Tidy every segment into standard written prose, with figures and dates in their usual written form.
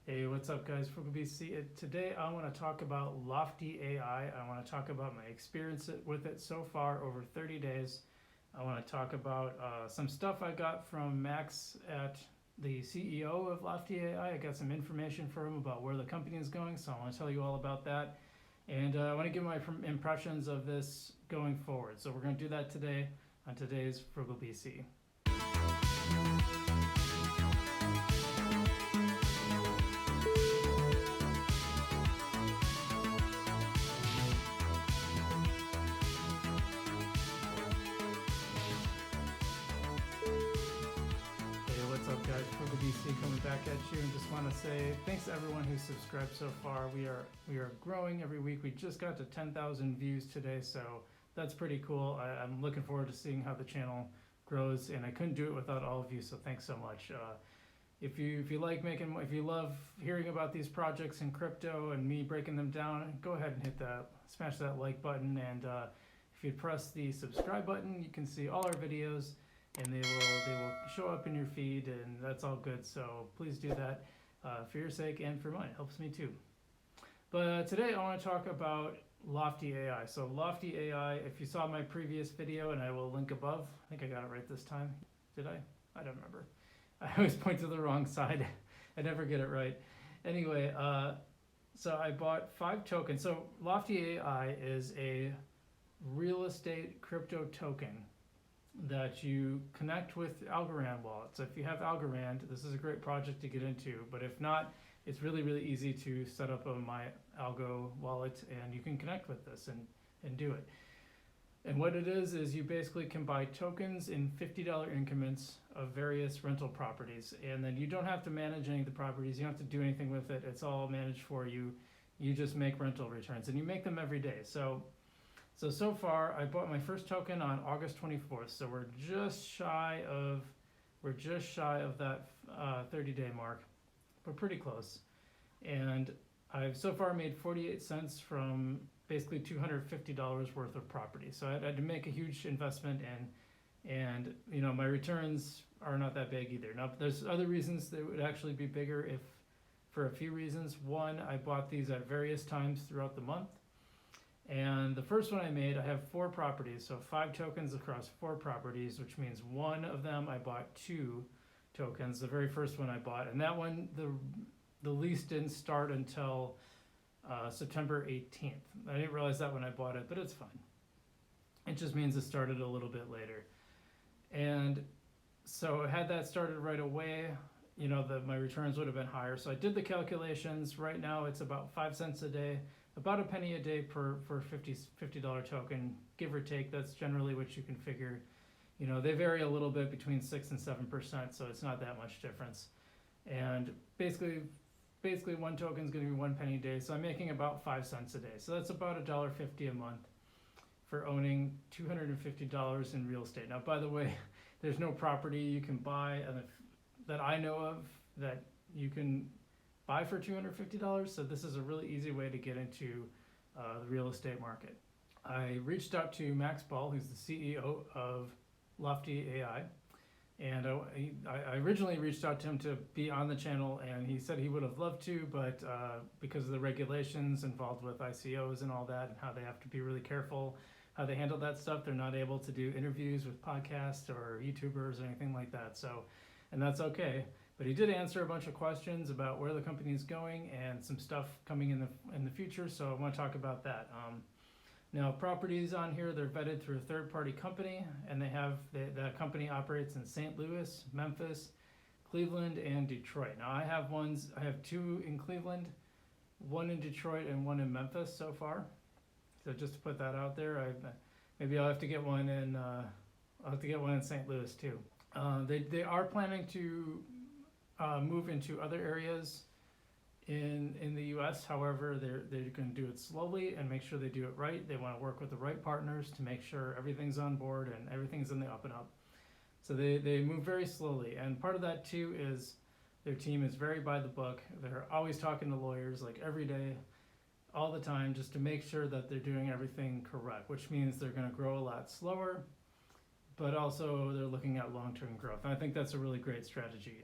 Hey, what's up, guys? From BC. Today, I want to talk about Lofty AI. I want to talk about my experience with it so far over 30 days. I want to talk about some stuff I got from Max at the CEO of Lofty AI. I got some information from him about where the company is going, so I want to tell you all about that. And I want to give my impressions of this going forward. So we're going to do that today on today's Frugal BC. Hey, what's up, guys? Frugal BC coming back at you, and just want to say thanks to everyone who's subscribed so far. We are growing every week. We just got to 10,000 views today, so that's pretty cool. I'm looking forward to seeing how the channel grows, and I couldn't do it without all of you. So thanks so much. If you love hearing about these projects in crypto and me breaking them down, go ahead and smash that like button, and if you press the subscribe button, you can see all our videos, and they will show up in your feed, and that's all good. So please do that for your sake and for mine. It helps me too. But today I want to talk about Lofty AI. So Lofty AI, if you saw my previous video, and I will link above. I think I got it right this time. Did I? I don't remember. I always point to the wrong side. I never get it right. Anyway, so I bought 5 tokens. So Lofty AI is a real estate crypto token that you connect with Algorand wallet. So if you have Algorand, this is a great project to get into. But if not, it's really, really easy to set up a My Algo wallet, and you can connect with this and do it. And what it is you basically can buy tokens in $50 increments of various rental properties. And then you don't have to manage any of the properties. You don't have to do anything with it. It's all managed for you. You just make rental returns, and you make them every day. So far, I bought my first token on August 24th. So we're just shy of that 30-day mark. We're pretty close. And I've so far made 48 cents from basically $250 worth of property. So I had to make a huge investment, and my returns are not that big either. Now, there's other reasons that would actually be bigger for a few reasons. One, I bought these at various times throughout the month. And the first one I made, I have 4 properties, so 5 tokens across 4 properties, which means one of them I bought 2 tokens. The very first one I bought, and that one, the lease didn't start until September 18th. I didn't realize that when I bought it, but it's fine. It just means it started a little bit later. And so had that started right away, my returns would have been higher. So I did the calculations. Right now it's about 5 cents a day, about a penny a day per $50 token, give or take. That's generally what you can figure. They vary a little bit between 6 and 7%, so it's not that much difference. And basically one token is going to be 1 penny a day, so I'm making about 5 cents a day. So that's about $1.50 a month for owning $250 in real estate. Now, by the way, there's no property you can buy that I know of that you can buy for $250. So this is a really easy way to get into the real estate market. I reached out to Max Ball, who's the CEO of Lofty AI. And I originally reached out to him to be on the channel, and he said he would have loved to, but because of the regulations involved with ICOs and all that, and how they have to be really careful how they handle that stuff, they're not able to do interviews with podcasts or YouTubers or anything like that. So, and that's okay. But he did answer a bunch of questions about where the company is going and some stuff coming in the future. So I want to talk about that. Now, properties on here, they're vetted through a third-party company, and that company operates in St. Louis, Memphis, Cleveland, and Detroit. Now, I have 2 in Cleveland, 1 in Detroit, and 1 in Memphis so far. So just to put that out there, maybe I'll have to get one in. I'll have to get one in St. Louis too. They are planning to move into other areas in the U.S. However, they're going to do it slowly and make sure they do it right. They want to work with the right partners to make sure everything's on board and everything's in the up and up. So they move very slowly, and part of that too is their team is very by the book. They're always talking to lawyers like every day, all the time, just to make sure that they're doing everything correct, which means they're going to grow a lot slower, but also they're looking at long-term growth. And I think that's a really great strategy.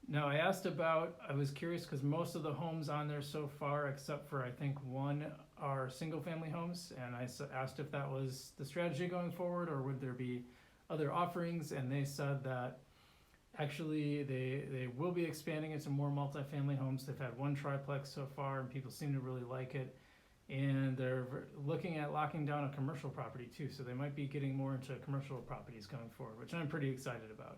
Now I was curious because most of the homes on there so far, except for I think one, are single family homes. And asked if that was the strategy going forward or would there be other offerings. And they said that actually they will be expanding into more multifamily homes. They've had one triplex so far and people seem to really like it. And they're looking at locking down a commercial property too. So they might be getting more into commercial properties going forward, which I'm pretty excited about.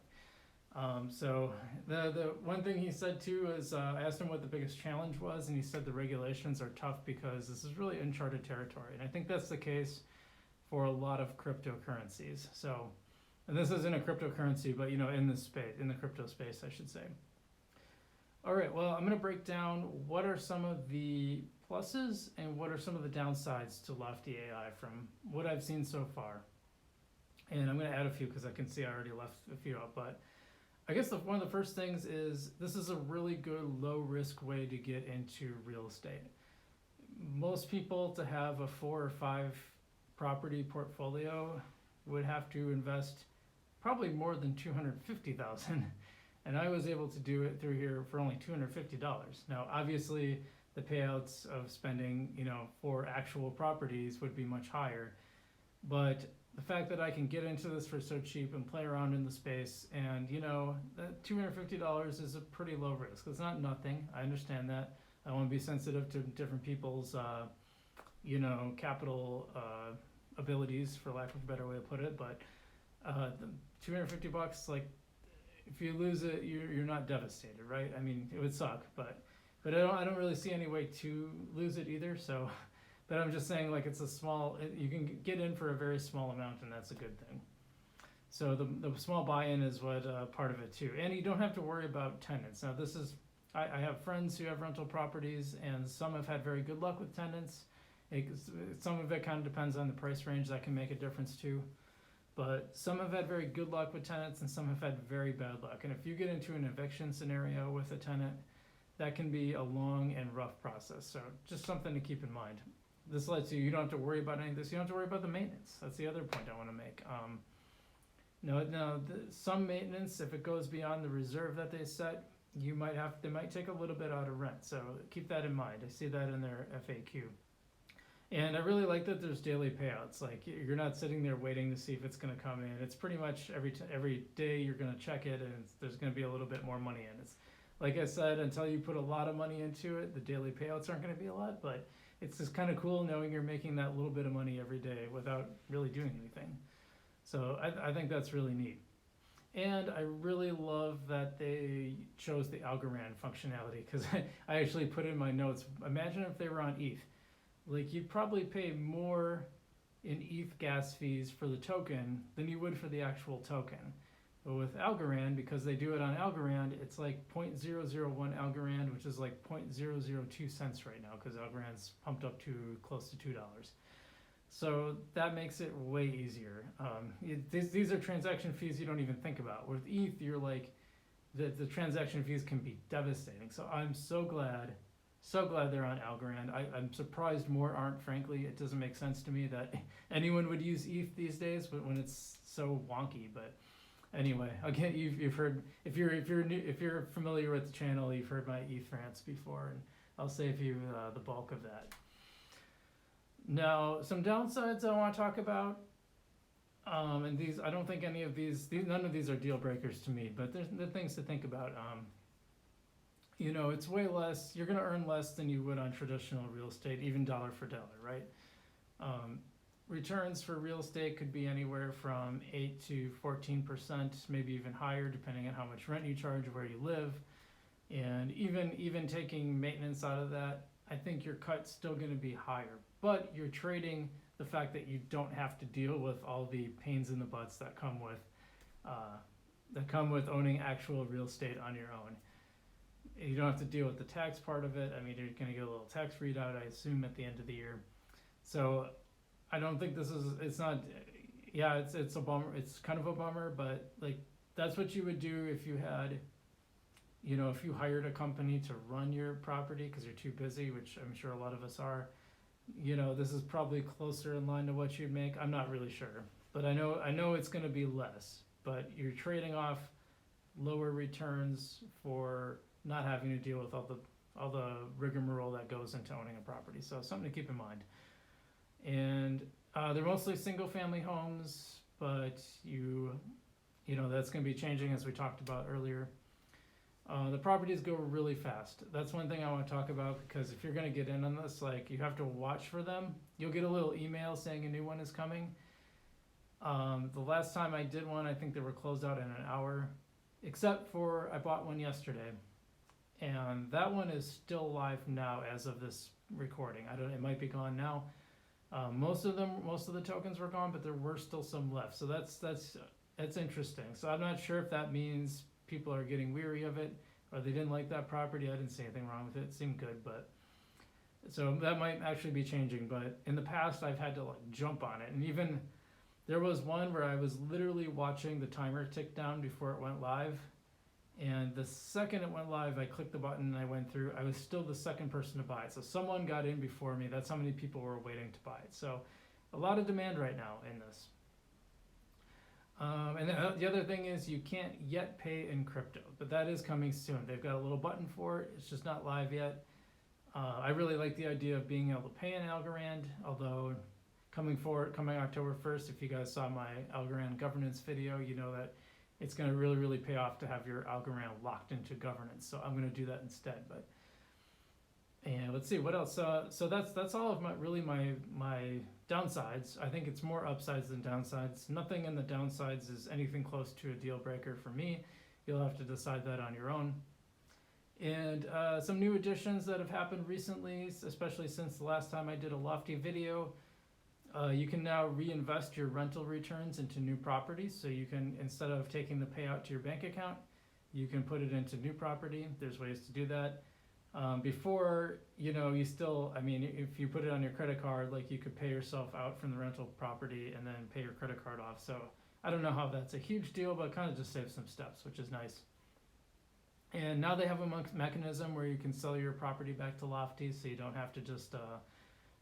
So the one thing he said too is I asked him what the biggest challenge was, and he said the regulations are tough because this is really uncharted territory, and I think that's the case for a lot of cryptocurrencies. So, and this isn't a cryptocurrency, but in the crypto space, I should say. All right, well, I'm going to break down what are some of the pluses and what are some of the downsides to Lofty AI from what I've seen so far. And I'm going to add a few because I can see I already left a few out, but I guess one of the first things is this is a really good low risk way to get into real estate. Most people, to have a 4 or 5 property portfolio, would have to invest probably more than $250,000, and I was able to do it through here for only $250. Now obviously the payouts of spending for actual properties would be much higher, but the fact that I can get into this for so cheap and play around in the space, and that $250 is a pretty low risk. It's not nothing. I understand that. I want to be sensitive to different people's, capital abilities, for lack of a better way to put it. But the $250, like, if you lose it, you're not devastated, right? I mean, it would suck, but I don't really see any way to lose it either. So. But I'm just saying, like, it's you can get in for a very small amount, and that's a good thing. So the small buy-in is what part of it too. And you don't have to worry about tenants. Now I have friends who have rental properties, and some have had very good luck with tenants. Some of it kind of depends on the price range. That can make a difference too. But some have had very good luck with tenants, and some have had very bad luck. And if you get into an eviction scenario with a tenant, that can be a long and rough process. So just something to keep in mind. This lets you don't have to worry about any of this. You don't have to worry about the maintenance. That's the other point I want to make. Some maintenance, if it goes beyond the reserve that they set, they might take a little bit out of rent. So keep that in mind. I see that in their FAQ. And I really like that there's daily payouts. Like, you're not sitting there waiting to see if it's going to come in. It's pretty much every day you're going to check it, and there's going to be a little bit more money in it. Like I said, until you put a lot of money into it, the daily payouts aren't going to be a lot, but it's just kind of cool knowing you're making that little bit of money every day without really doing anything. So I think that's really neat. And I really love that they chose the Algorand functionality, because I actually put in my notes, imagine if they were on ETH. Like, you'd probably pay more in ETH gas fees for the token than you would for the actual token. But with Algorand, because they do it on Algorand, it's like 0.001 Algorand, which is like 0.002 cents right now, because Algorand's pumped up to close to $2. So that makes it way easier. These are transaction fees you don't even think about. With ETH, you're like, the transaction fees can be devastating. So I'm so glad they're on Algorand. I'm surprised more aren't, frankly. It doesn't make sense to me that anyone would use ETH these days, but when it's so wonky. But anyway, again, you've heard, if you're familiar with the channel, you've heard my ETH rants before, and I'll save you the bulk of that. Now, some downsides I want to talk about, and these, I don't think any of none of these are deal breakers to me, but there's the things to think about. It's way less, you're going to earn less than you would on traditional real estate, even dollar for dollar, right? Returns for real estate could be anywhere from 8 to 14%, maybe even higher, depending on how much rent you charge, where you live. And even taking maintenance out of that, I think your cut's still going to be higher. But you're trading the fact that you don't have to deal with all the pains in the butts that come with owning actual real estate on your own. You don't have to deal with the tax part of it. I mean, you're going to get a little tax readout, I assume, at the end of the year. So I don't think it's a bummer. It's kind of a bummer, but like, that's what you would do if you had, if you hired a company to run your property because you're too busy, which I'm sure a lot of us are. This is probably closer in line to what you'd make. I'm not really sure, but I know it's going to be less, but you're trading off lower returns for not having to deal with all the rigmarole that goes into owning a property. So something to keep in mind. And they're mostly single family homes, but you know that's going to be changing as we talked about earlier. The properties go really fast. That's one thing I want to talk about, because if you're going to get in on this, like, you have to watch for them. You'll get a little email saying a new one is coming. The last time I did one, I think they were closed out in an hour, except for I bought one yesterday, and that one is still live now as of this recording. It might be gone now. Most of the tokens were gone, but there were still some left. So that's interesting. So I'm not sure if that means people are getting weary of it, or they didn't like that property. I didn't see anything wrong with it. It seemed good, but so that might actually be changing. But in the past, I've had to like jump on it, and even there was one where I was literally watching the timer tick down before it went live, and the second it went live, I clicked the button and I went through. I was still the second person to buy it, so someone got in before me. That's how many people were waiting to buy it. So a lot of demand right now in this. And the other thing is you can't yet pay in crypto, but that is coming soon. They've got a little button for it. It's just not live yet. I really like the idea of being able to pay in Algorand, although coming October 1st, if you guys saw my Algorand governance video, you know that it's going to really, really pay off to have your Algorand locked into governance. So I'm going to do that instead. And let's see what else. So that's all of my downsides. I think it's more upsides than downsides. Nothing in the downsides is anything close to a deal breaker for me. You'll have to decide that on your own. And some new additions that have happened recently, especially since the last time I did a Lofty video. You can now reinvest your rental returns into new properties. So you can, instead of taking the payout to your bank account, you can put it into new property. There's ways to do that. Before, you still, if you put it on your credit card, like, you could pay yourself out from the rental property and then pay your credit card off. So I don't know how that's a huge deal, but it kind of just saves some steps, which is nice. And now they have a mechanism where you can sell your property back to Lofty, so you don't have to just,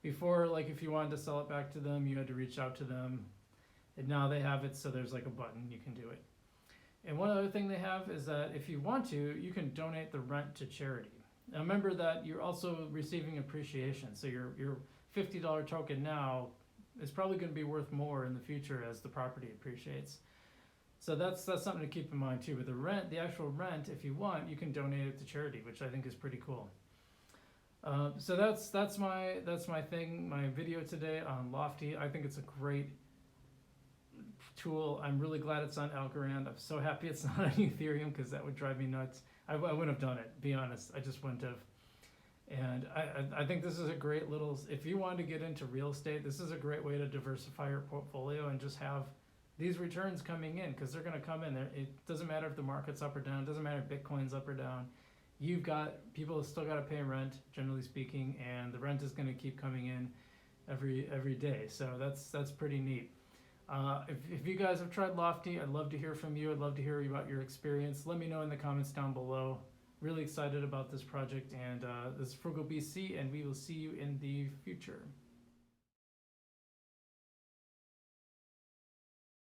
before, like, if you wanted to sell it back to them, you had to reach out to them. And now they have it, so there's like a button, you can do it. And one other thing they have is that if you want to, you can donate the rent to charity. Now remember that you're also receiving appreciation. So your $50 token now is probably going to be worth more in the future as the property appreciates. So that's something to keep in mind too. With the actual rent, if you want, you can donate it to charity, which I think is pretty cool. So that's my thing, my video today on Lofty. I think it's a great tool. I'm really glad it's on Algorand. I'm so happy it's not on Ethereum, because that would drive me nuts. I wouldn't have done it, be honest. I just wouldn't have. And I think this is a great little, if you want to get into real estate, this is a great way to diversify your portfolio and just have these returns coming in, because they're going to come in there. It doesn't matter if the market's up or down. It doesn't matter if Bitcoin's up or down. People have still got to pay rent, generally speaking, and the rent is going to keep coming in every day. So that's pretty neat. If you guys have tried Lofty, I'd love to hear from you. I'd love to hear about your experience. Let me know in the comments down below. Really excited about this project, and this is Frugal BC, and we will see you in the future.